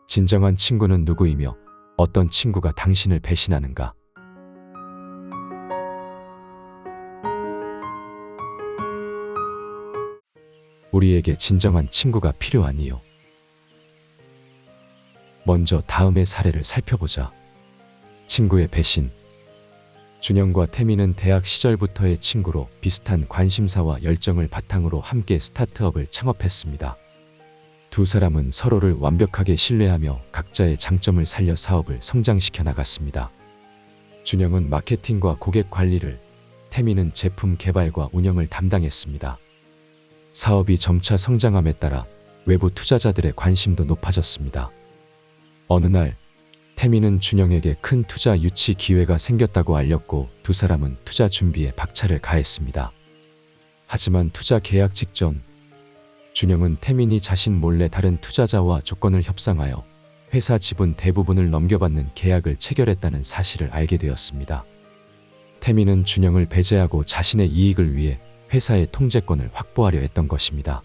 진정한 친구는 누구이며 어떤 친구가 당신을 배신하는가? 우리에게 진정한 친구가 필요한 이유. 먼저 다음의 사례를 살펴보자. 친구의 배신. 준영과 태민은 대학 시절부터의 친구로 비슷한 관심사와 열정을 바탕으로 함께 스타트업을 창업했습니다. 두 사람은 서로를 완벽하게 신뢰하며 각자의 장점을 살려 사업을 성장시켜 나갔습니다. 준영은 마케팅과 고객 관리를, 태민은 제품 개발과 운영을 담당했습니다. 사업이 점차 성장함에 따라 외부 투자자들의 관심도 높아졌습니다. 어느 날 태민은 준영에게 큰 투자 유치 기회가 생겼다고 알렸고 두 사람은 투자 준비에 박차를 가했습니다. 하지만 투자 계약 직전 준영은 태민이 자신 몰래 다른 투자자와 조건을 협상하여 회사 지분 대부분을 넘겨받는 계약을 체결했다는 사실을 알게 되었습니다. 태민은 준영을 배제하고 자신의 이익을 위해 회사의 통제권을 확보하려 했던 것입니다.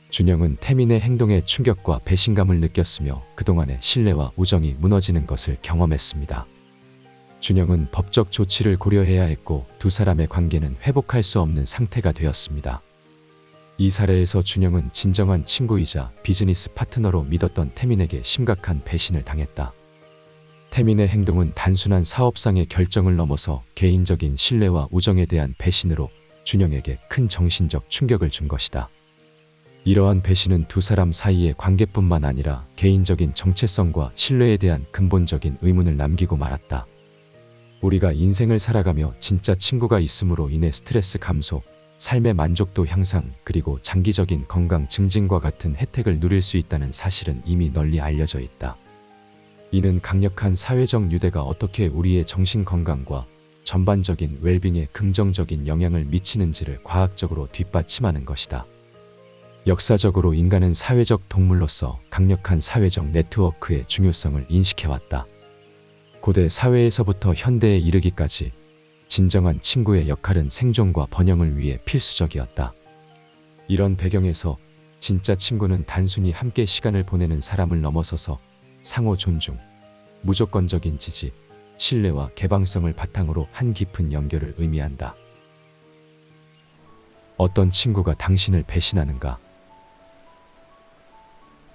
준영은 태민의 행동에 충격과 배신감을 느꼈으며 그동안의 신뢰와 우정이 무너지는 것을 경험했습니다. 준영은 법적 조치를 고려해야 했고 두 사람의 관계는 회복할 수 없는 상태가 되었습니다. 이 사례에서 준영은 진정한 친구이자 비즈니스 파트너로 믿었던 태민에게 심각한 배신을 당했다. 태민의 행동은 단순한 사업상의 결정을 넘어서 개인적인 신뢰와 우정에 대한 배신으로 준영에게 큰 정신적 충격을 준 것이다. 이러한 배신은 두 사람 사이의 관계뿐만 아니라 개인적인 정체성과 신뢰에 대한 근본적인 의문을 남기고 말았다. 우리가 인생을 살아가며 진짜 친구가 있음으로 인해 스트레스 감소, 삶의 만족도 향상, 그리고 장기적인 건강 증진과 같은 혜택을 누릴 수 있다는 사실은 이미 널리 알려져 있다. 이는 강력한 사회적 유대가 어떻게 우리의 정신 건강과 전반적인 웰빙에 긍정적인 영향을 미치는지를 과학적으로 뒷받침하는 것이다. 역사적으로 인간은 사회적 동물로서 강력한 사회적 네트워크의 중요성을 인식해왔다. 고대 사회에서부터 현대에 이르기까지 진정한 친구의 역할은 생존과 번영을 위해 필수적이었다. 이런 배경에서 진짜 친구는 단순히 함께 시간을 보내는 사람을 넘어서서 상호 존중, 무조건적인 지지, 신뢰와 개방성을 바탕으로 한 깊은 연결을 의미한다. 어떤 친구가 당신을 배신하는가?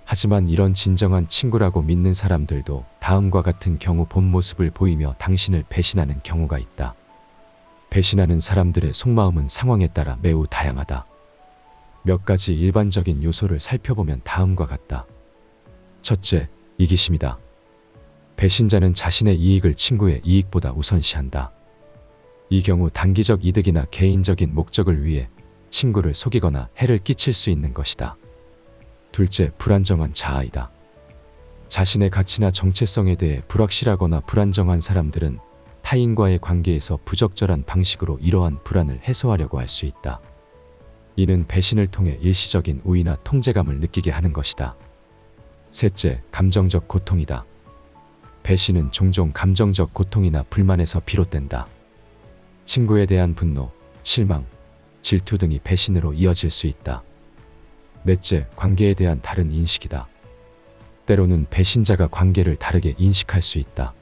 하지만 이런 진정한 친구라고 믿는 사람들도 다음과 같은 경우 본 모습을 보이며 당신을 배신하는 경우가 있다. 배신하는 사람들의 속마음은 상황에 따라 매우 다양하다. 몇 가지 일반적인 요소를 살펴보면 다음과 같다. 첫째, 이기심이다. 배신자는 자신의 이익을 친구의 이익보다 우선시한다. 이 경우 단기적 이득이나 개인적인 목적을 위해 친구를 속이거나 해를 끼칠 수 있는 것이다. 둘째, 불안정한 자아이다. 자신의 가치나 정체성에 대해 불확실하거나 불안정한 사람들은 타인과의 관계에서 부적절한 방식으로 이러한 불안을 해소하려고 할 수 있다. 이는 배신을 통해 일시적인 우위나 통제감을 느끼게 하는 것이다. 셋째, 감정적 고통이다. 배신은 종종 감정적 고통이나 불만에서 비롯된다. 친구에 대한 분노, 실망, 질투 등이 배신으로 이어질 수 있다. 넷째, 관계에 대한 다른 인식이다. 때로는 배신자가 관계를 다르게 인식할 수 있다.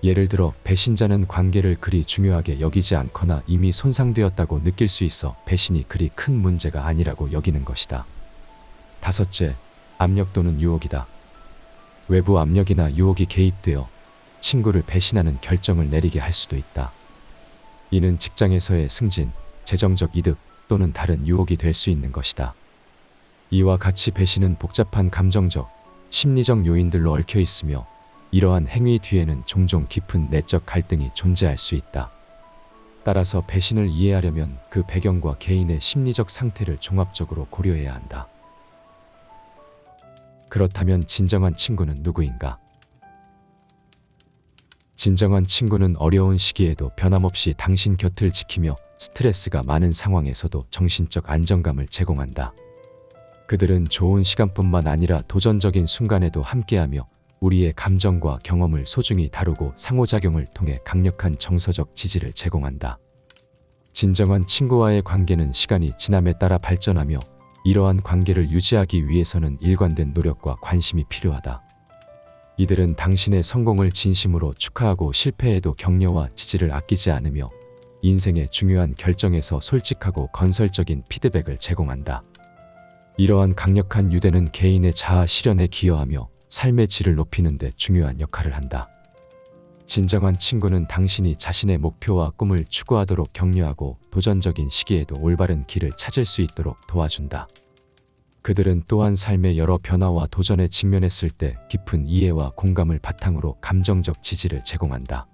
예를 들어 배신자는 관계를 그리 중요하게 여기지 않거나 이미 손상되었다고 느낄 수 있어 배신이 그리 큰 문제가 아니라고 여기는 것이다. 다섯째, 압력 또는 유혹이다. 외부 압력이나 유혹이 개입되어 친구를 배신하는 결정을 내리게 할 수도 있다. 이는 직장에서의 승진, 재정적 이득 또는 다른 유혹이 될 수 있는 것이다. 이와 같이 배신은 복잡한 감정적, 심리적 요인들로 얽혀 있으며 이러한 행위 뒤에는 종종 깊은 내적 갈등이 존재할 수 있다. 따라서 배신을 이해하려면 그 배경과 개인의 심리적 상태를 종합적으로 고려해야 한다. 그렇다면 진정한 친구는 누구인가? 진정한 친구는 어려운 시기에도 변함없이 당신 곁을 지키며 스트레스가 많은 상황에서도 정신적 안정감을 제공한다. 그들은 좋은 시간뿐만 아니라 도전적인 순간에도 함께하며 우리의 감정과 경험을 소중히 다루고 상호작용을 통해 강력한 정서적 지지를 제공한다. 진정한 친구와의 관계는 시간이 지남에 따라 발전하며 이러한 관계를 유지하기 위해서는 일관된 노력과 관심이 필요하다. 이들은 당신의 성공을 진심으로 축하하고 실패에도 격려와 지지를 아끼지 않으며 인생의 중요한 결정에서 솔직하고 건설적인 피드백을 제공한다. 이러한 강력한 유대는 개인의 자아 실현에 기여하며 삶의 질을 높이는 데 중요한 역할을 한다. 진정한 친구는 당신이 자신의 목표와 꿈을 추구하도록 격려하고 도전적인 시기에도 올바른 길을 찾을 수 있도록 도와준다. 그들은 또한 삶의 여러 변화와 도전에 직면했을 때 깊은 이해와 공감을 바탕으로 감정적 지지를 제공한다.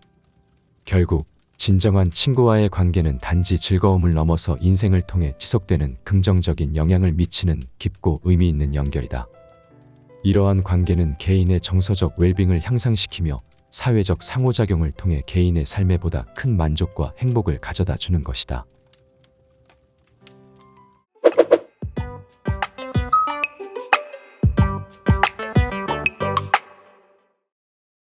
결국 진정한 친구와의 관계는 단지 즐거움을 넘어서 인생을 통해 지속되는 긍정적인 영향을 미치는 깊고 의미 있는 연결이다. 이러한 관계는 개인의 정서적 웰빙을 향상시키며 사회적 상호작용을 통해 개인의 삶에 보다 큰 만족과 행복을 가져다 주는 것이다.